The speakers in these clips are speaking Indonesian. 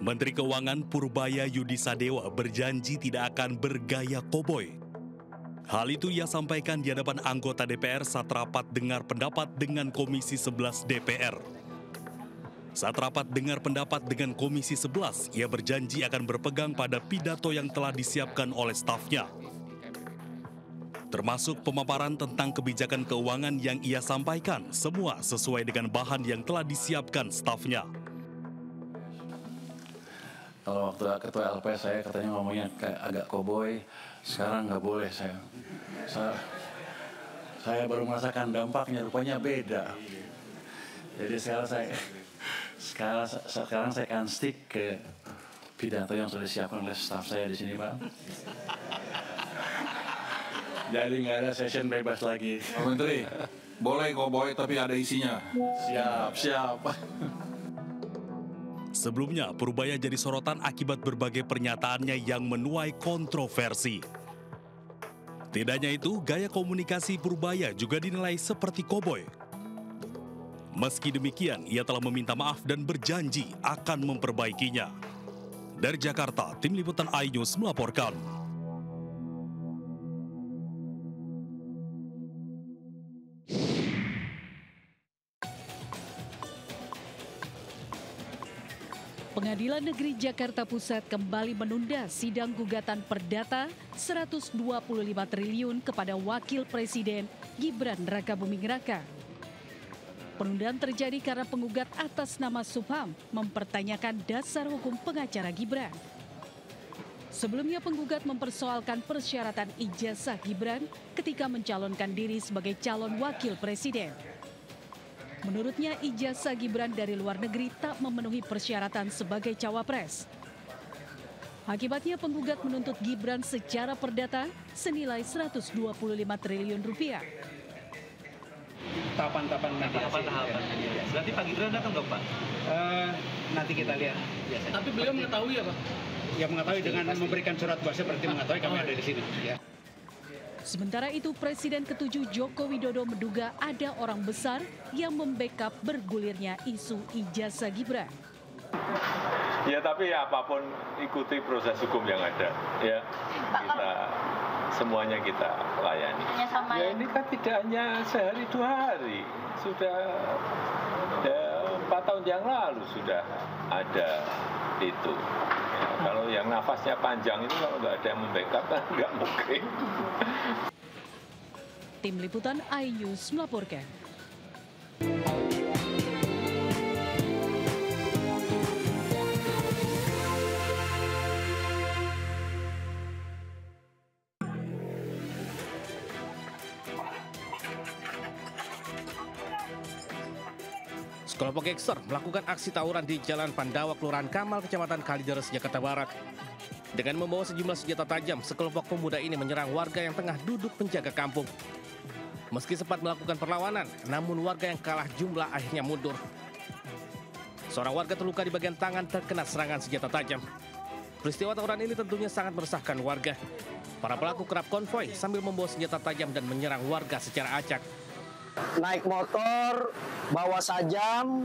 Menteri Keuangan Purbaya Yudisadewa berjanji tidak akan bergaya koboi. Hal itu ia sampaikan di hadapan anggota DPR saat rapat dengar pendapat dengan Komisi 11 DPR. Saat rapat dengar pendapat dengan Komisi 11, ia berjanji akan berpegang pada pidato yang telah disiapkan oleh stafnya. Termasuk pemaparan tentang kebijakan keuangan yang ia sampaikan, semua sesuai dengan bahan yang telah disiapkan stafnya. Kalau waktu ketua LP saya katanya ngomongnya kayak agak koboi, sekarang nggak boleh saya baru merasakan dampaknya, rupanya beda. Jadi sekarang saya akan stick ke pidato yang sudah disiapkan oleh staf saya di sini, Pak. Jadi nggak ada session bebas lagi. Pak Menteri, boleh koboi tapi ada isinya. Siap. Sebelumnya, Purbaya jadi sorotan akibat berbagai pernyataannya yang menuai kontroversi. Tidak hanya itu, gaya komunikasi Purbaya juga dinilai seperti koboi. Meski demikian, ia telah meminta maaf dan berjanji akan memperbaikinya. Dari Jakarta, Tim Liputan iNews melaporkan. Pengadilan Negeri Jakarta Pusat kembali menunda sidang gugatan perdata 125 triliun kepada Wakil Presiden Gibran Rakabuming Raka. Penundaan terjadi karena penggugat atas nama Subham mempertanyakan dasar hukum pengacara Gibran. Sebelumnya penggugat mempersoalkan persyaratan ijazah Gibran ketika mencalonkan diri sebagai calon Wakil Presiden. Menurutnya, ijazah Gibran dari luar negeri tak memenuhi persyaratan sebagai cawapres. Akibatnya penggugat menuntut Gibran secara perdata senilai 125 triliun rupiah. Tahapan-tahapan mediasi. Berarti Pak Gibran datang dong, Pak? Nanti kita lihat. Tapi beliau mengetahui ya, Pak? Ya mengetahui dengan memberikan surat kuasa berarti mengetahui kami ada di sini. Ya. Sementara itu, Presiden ke-7 Joko Widodo menduga ada orang besar yang membackup bergulirnya isu ijazah Gibran. Ya, tapi ya apapun ikuti proses hukum yang ada. Ya, semuanya kita layani. Ya, ini kan tidak hanya sehari 2 hari, sudah 4 tahun yang lalu sudah ada itu. Ya, kalau yang nafasnya panjang itu kalau nggak ada yang membackup kan nggak mungkin. Tim Liputan iNews melaporkan. Sekelompok gangster melakukan aksi tawuran di Jalan Pandawa, Kelurahan Kamal, Kecamatan Kalideres, Jakarta Barat. Dengan membawa sejumlah senjata tajam, sekelompok pemuda ini menyerang warga yang tengah duduk penjaga kampung. Meski sempat melakukan perlawanan, namun warga yang kalah jumlah akhirnya mundur. Seorang warga terluka di bagian tangan terkena serangan senjata tajam. Peristiwa tawuran ini tentunya sangat meresahkan warga. Para pelaku kerap konvoy sambil membawa senjata tajam dan menyerang warga secara acak. Naik motor, bawa sajam,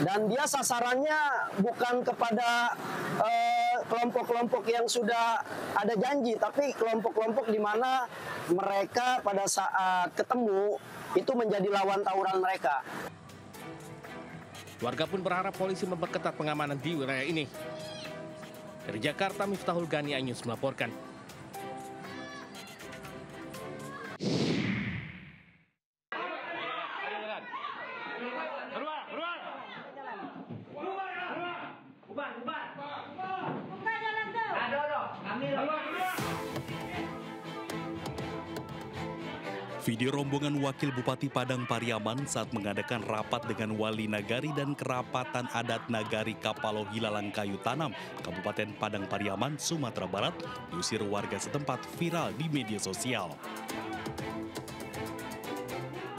dan dia sasarannya bukan kepada kelompok-kelompok yang sudah ada janji, tapi kelompok-kelompok di mana mereka pada saat ketemu itu menjadi lawan tawuran mereka. Warga pun berharap polisi memperketat pengamanan di wilayah ini. Dari Jakarta, Miftahul Gani, iNews melaporkan. Video rombongan Wakil Bupati Padang Pariaman saat mengadakan rapat dengan wali nagari dan kerapatan adat nagari Kapalo Hilalang Kayu Tanam, Kabupaten Padang Pariaman, Sumatera Barat, diusir warga setempat viral di media sosial.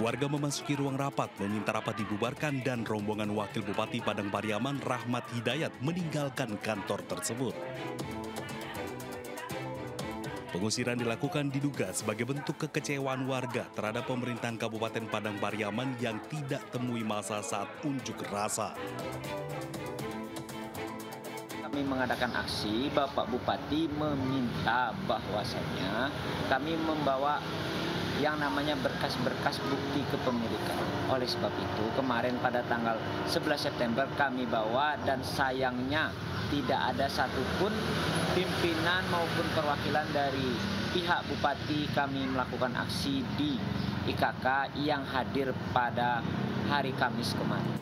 Warga memasuki ruang rapat, meminta rapat dibubarkan dan rombongan Wakil Bupati Padang Pariaman Rahmat Hidayat meninggalkan kantor tersebut. Pengusiran dilakukan diduga sebagai bentuk kekecewaan warga terhadap pemerintahan Kabupaten Padang Pariaman yang tidak temui masa saat unjuk rasa. kami mengadakan aksi, Bapak Bupati meminta bahwasanya kami membawa yang namanya berkas-berkas bukti kepemilikan. Oleh sebab itu, kemarin pada tanggal 11 September kami bawa dan sayangnya tidak ada satupun pimpinan maupun perwakilan dari pihak Bupati kami melakukan aksi di IKK yang hadir pada hari Kamis kemarin.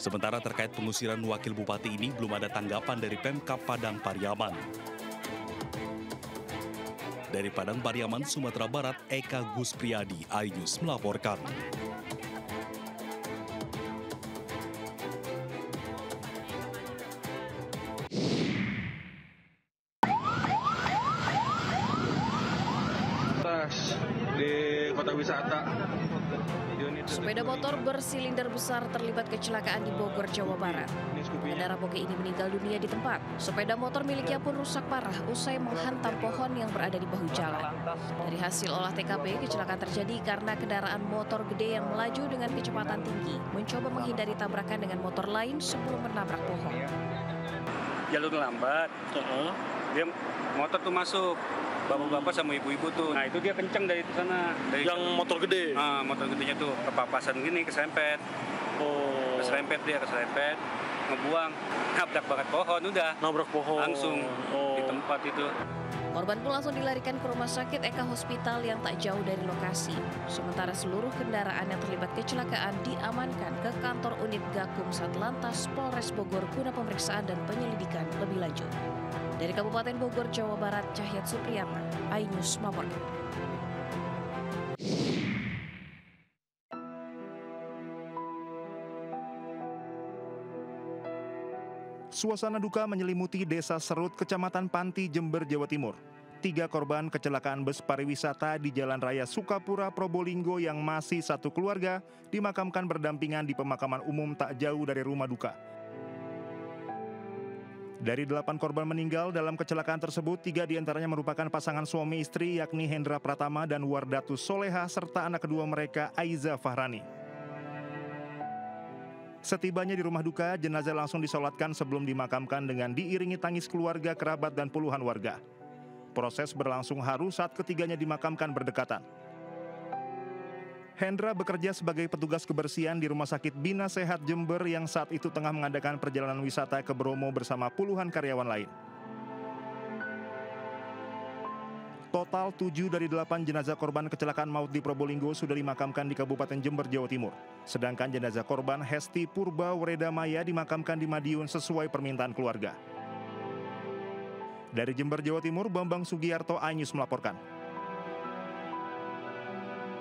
Sementara terkait pengusiran wakil bupati ini belum ada tanggapan dari Pemkab Padang Pariaman. Dari Padang Pariaman, Sumatera Barat, Eka Guspriyadi, iNews melaporkan. Di kota wisata. Sepeda motor bersilinder besar terlibat kecelakaan di Bogor, Jawa Barat. Pengendara moge ini meninggal dunia di tempat. Sepeda motor miliknya pun rusak parah usai menghantam pohon yang berada di bahu jalan. Dari hasil olah TKP, kecelakaan terjadi karena kendaraan motor gede yang melaju dengan kecepatan tinggi mencoba menghindari tabrakan dengan motor lain sebelum menabrak pohon. Jalur lambat, dia motor tuh masuk. Bapak-bapak sama ibu-ibu tuh, nah itu dia kenceng dari sana. Yang motor gede? Motor gedenya tuh kepapasan gini, keserempet. Keserempet, ngebuang, nabrak banget pohon, udah. Nabrak pohon? Langsung di tempat itu. Korban pun langsung dilarikan ke rumah sakit Eka Hospital yang tak jauh dari lokasi. Sementara seluruh kendaraan yang terlibat kecelakaan diamankan ke kantor unit Gakum Satlantas Polres Bogor guna pemeriksaan dan penyelidikan lebih lanjut. Dari Kabupaten Bogor, Jawa Barat, Cahyat Supriyatna, iNews melaporkan. Suasana duka menyelimuti Desa Serut, Kecamatan Panti, Jember, Jawa Timur. 3 korban kecelakaan bus pariwisata di Jalan Raya Sukapura, Probolinggo yang masih satu keluarga dimakamkan berdampingan di pemakaman umum tak jauh dari rumah duka. Dari 8 korban meninggal dalam kecelakaan tersebut, 3 diantaranya merupakan pasangan suami istri yakni Hendra Pratama dan Wardatus Soleha serta anak kedua mereka Aiza Fahrani. Setibanya di rumah duka, jenazah langsung disolatkan sebelum dimakamkan dengan diiringi tangis keluarga, kerabat, dan puluhan warga. Proses berlangsung haru saat ketiganya dimakamkan berdekatan. Hendra bekerja sebagai petugas kebersihan di Rumah Sakit Bina Sehat Jember yang saat itu tengah mengadakan perjalanan wisata ke Bromo bersama puluhan karyawan lain. Total 7 dari 8 jenazah korban kecelakaan maut di Probolinggo sudah dimakamkan di Kabupaten Jember, Jawa Timur. Sedangkan jenazah korban Hesti Purba Wredamaya dimakamkan di Madiun sesuai permintaan keluarga. Dari Jember, Jawa Timur, Bambang Sugiyarto, iNews melaporkan.